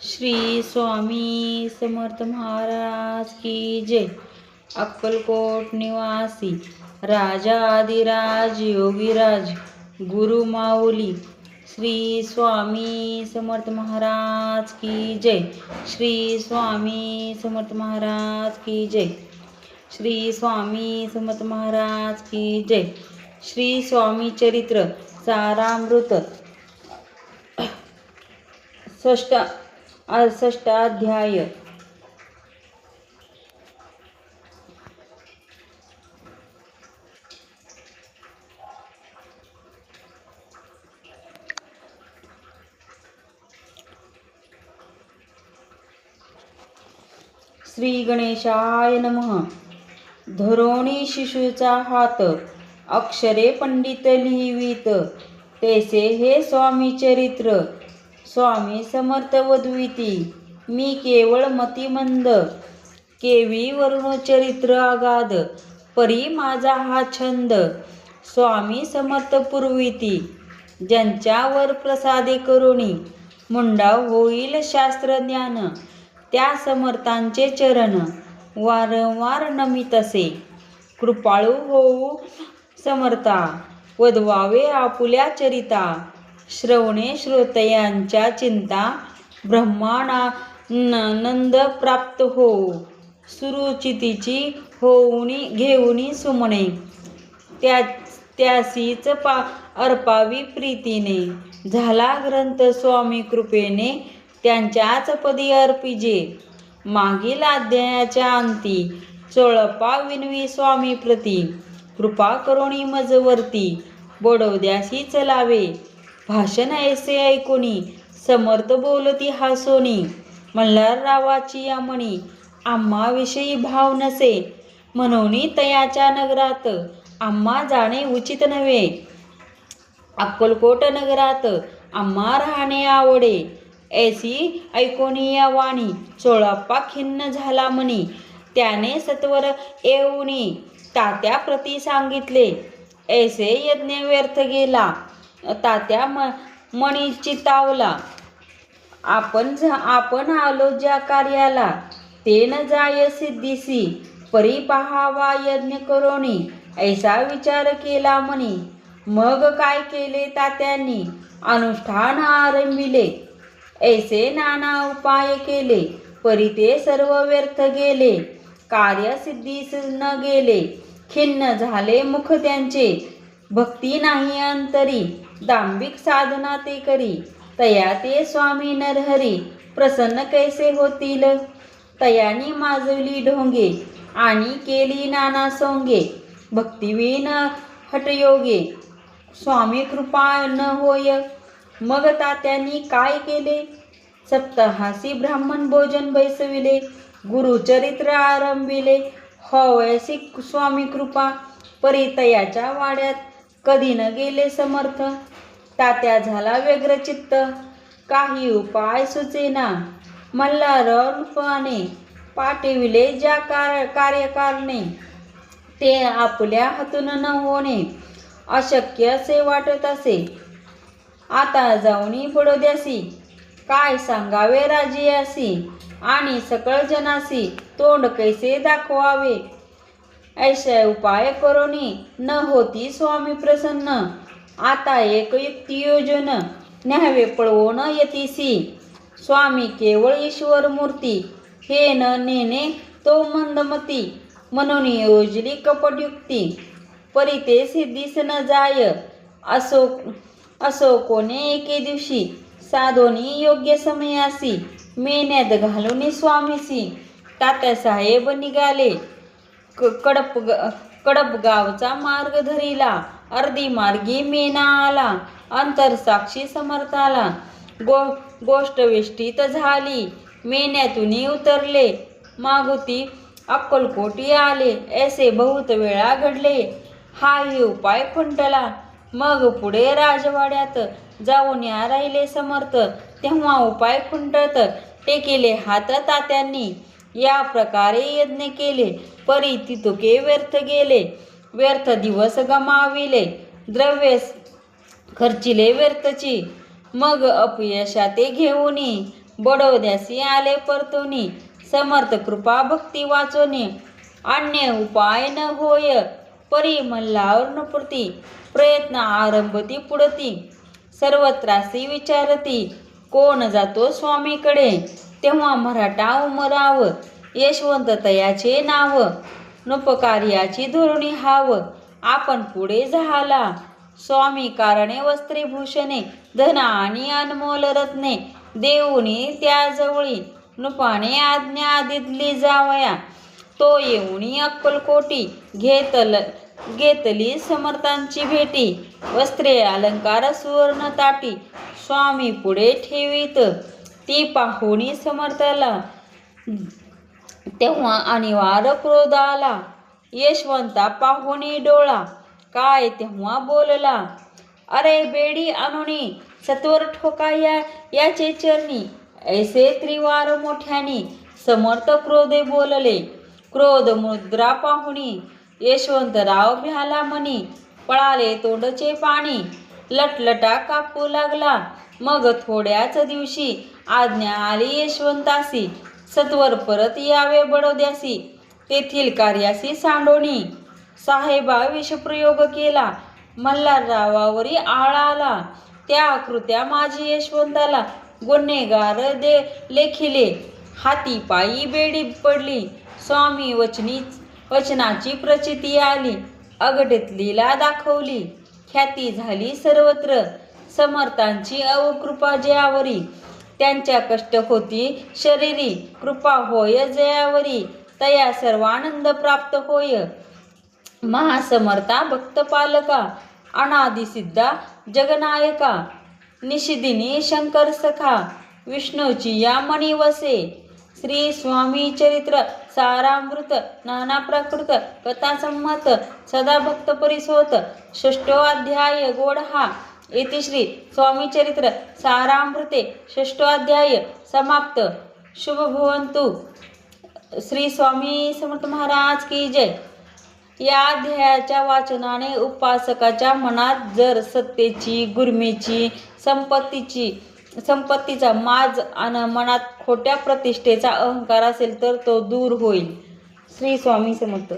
श्री स्वामी समर्थ महाराज की जय। अक्कलकोट निवासी राजाधिराज योगीराज गुरु माऊली श्री स्वामी समर्थ महाराज की जय। श्री स्वामी समर्थ महाराज की जय। श्री स्वामी समर्थ महाराज की जय। श्री स्वामी चरित्र सारामृत षष्ठाध्याय। श्री गणेशाय नमः। धरोणी शिशूचा हात, अक्षरे पंडित लिहिवीत, तेसे हे स्वामी चरित्र। स्वामी समर्थ वदविती, मी केवळ मतिमंद, केवी वरुण चरित्र अगाध, परी माझा हा छंद। स्वामी समर्थ पुरविती, ज्यांच्यावर प्रसादे करुणी, मुंडाव होईल शास्त्रज्ञान, त्या समर्थांचे चरण वारंवार नमितसे। कृपाळू होऊ समर्था, वदवावे आपुल्या चरिता, श्रवणे श्रोतयांच्या चिंता, ब्रह्मानंद प्राप्त होऊ, सुरुचितीची होऊनी घेऊनी सुमणे, त्यासीच अर्पावी प्रीतीने, झाला ग्रंथ स्वामी कृपेने, त्यांच्याच पदी अर्पिजे। मागील अध्यायाच्या अंती, चोळपा विनवी स्वामी प्रती, कृपा करुणी मजवर्ती, बोडवद्यासी चलावे, भाषण ऐसे ऐकुनी, समर्थ बोलती हासोनी, मल्हाररावाची आमणी, आम्हाविषयी भाव नसे, म्हणून तयाच्या नगरात, आम्हा जाणे उचित नव्हे, अक्कलकोट नगरात आम्हा राहणे आवडे। ऐसी ऐकोनी या वाणी, चोळप्पा खिन्न झाला मनी, त्याने सत्वर येऊनी, तात्या प्रती सांगितले, ऐसे यज्ञ व्यर्थ गेला, तात्या मणी चितावला, आपण आलो ज्या कार्याला, ते न जाय सिद्धीसी, परी पहावा यज्ञ करोनी, ऐसा विचार केला मनी। मग काय केले तात्यांनी, अनुष्ठान आरंभिले, ऐसे नाना उपाय केले, परी ते सर्व व्यर्थ गेले, कार्य सिद्धीस न गेले, खिन्न झाले मुख त्यांचे, भक्ती नाही अंतरी, दांभिक साधना ते करी, तया ते स्वामी नरहरी, प्रसन्न कैसे होतील, तयानी माजवली ढोंगे, आणि केली नाना सोंगे, भक्तिवीन हटयोगे, स्वामी कृपा न होय। मग तात्यांनी काय केले, सप्ताहासी ब्राह्मण भोजन बैसविले, गुरुचरित्र आरंभिले, होवयासी स्वामी कृपा, परितयाच्या वाड्यात कधी न गेले समर्थ, तात्या झाला व्यग्रचित्त, काही उपाय सुचेना, मल्हाररूपाने पाठविले ज्या कार्यकारणे, ते आपल्या हातून न होणे, अशक्य असे वाटत असे। आता जाऊनी बडोद्यासी, काय सांगावे राजयासी, आणि सकळ जनासी, तोंड कैसे दाखवावे, ऐसा उपाय करोनी, न होती स्वामी प्रसन्न, आता एक युक्ती योजन, न्यावे पळवून यतीसी, स्वामी केवळ ईश्वर मूर्ती, हे न नेणे तो मंदमती, म्हणून योजली कपटयुक्ती, परी ते सिद्धीस न जाय, असो कोणे एके दिवशी, साधोनी योग्य समयासी, मेन्यात घालून स्वामीसी, तात्यासाहेब निघाले, कडपगावचा मार्ग धरिला, अर्धी मार्गी मेना आला, अंतरसाक्षी समर्थाला, गोष्ट विष्टित झाली, मेन्यातून उतरले, मागुती अक्कलकोटी आले, ऐसे बहुत वेळा घडले, हाही उपाय खुंटला, मग पुढे राजवाड्यात जाऊन राहिले समर्थ, तेव्हा उपाय खुंटत टेकेले हात तात्यांनी, या प्रकारे यज्ञ केले, परी तितुके व्यर्थ गेले, व्यर्थ दिवस गमाविले, द्रव्य खर्चिले व्यर्थची, मग अपयशाते घेऊनी बडोद्यासी आले परतोनी, समर्थ कृपा भक्ती वाचोनी, अन्य उपाय न होय, परी मल्लावर नपुरती, प्रयत्न आरंभती पुढती, सर्वत्रासी विचारती, कोण जातो स्वामीकडे, तेव्हा मराठा उमराव, यशवंत तयाचे नाव, नुपकार्याची धोरणी हाव, आपण पुढे झाला, स्वामी कारणे वस्त्रीभूषणे, धन आणि अनमोल रत्ने, देऊनी त्याजवळी, नुपाने आज्ञा दिली जावया, तो येऊनी अक्कलकोटी, घेतली समर्थांची भेटी, वस्त्रे अलंकार सुवर्ण ताटी, स्वामी पुढे ठेवीत, ती पाहुणी समर्थाला, तेव्हा अनिवार्य क्रोध आला, यशवंता पाहुणी डोळा, काय तेव्हा बोलला, अरे बेडी आणुनी, सत्वर ठोका याचे चरणी, ऐसे त्रिवार मोठ्यानी, समर्थ क्रोधे बोलले, क्रोध मुद्रा पाहुणी, यशवंतराव भ्याला मनी, पळाले तोंडचे पाणी, लटलटा कापू लागला, मग थोड्याच दिवशी आज्ञा आली यशवंतासी, सत्वर परत यावे बडोद्यासी, तेथील कार्यासी सांडोनी, साहेबा विषप्रयोग केला, मल्हाररावावरी आळ आला, त्या कृत्या माझी यशवंताला, गुन्हेगार लेखिले, हाती पायी बेडी पडली, स्वामी वचनाची प्रचिती आली, अघटित लीला दाखवली, ख्याती झाली सर्वत्र, समर्थांची अवकृपा जयावरी, त्यांच्या कष्ट होती शरीरी, कृपा होय जयावरी, तया सर्वानंद प्राप्त होय, महासमर्था भक्त पालका, अनादिसिद्धा जगनायका, निशिदिनी शंकर सखा, विष्णूची या मणी वसे, श्री स्वामी चरित्र सारामृत, नाना प्राकृत कथा संमत, सदा भक्त परिसोत, 6 अध्याय गोडहा, इति श्री स्वामी चरित्र सारामृते 6 अध्याय समाप्त. शुभ भवंतु. श्री स्वामी समर्थ महाराज की जय. या अध्यायाच्या वाचनाने उपासकाच्या मनात जर सत्तेची, गुर्मीची, संपत्तीचा माज आणि मनात खोट्या प्रतिष्ठेचा अहंकार असेल तर तो दूर होईल. श्री स्वामी समर्थ.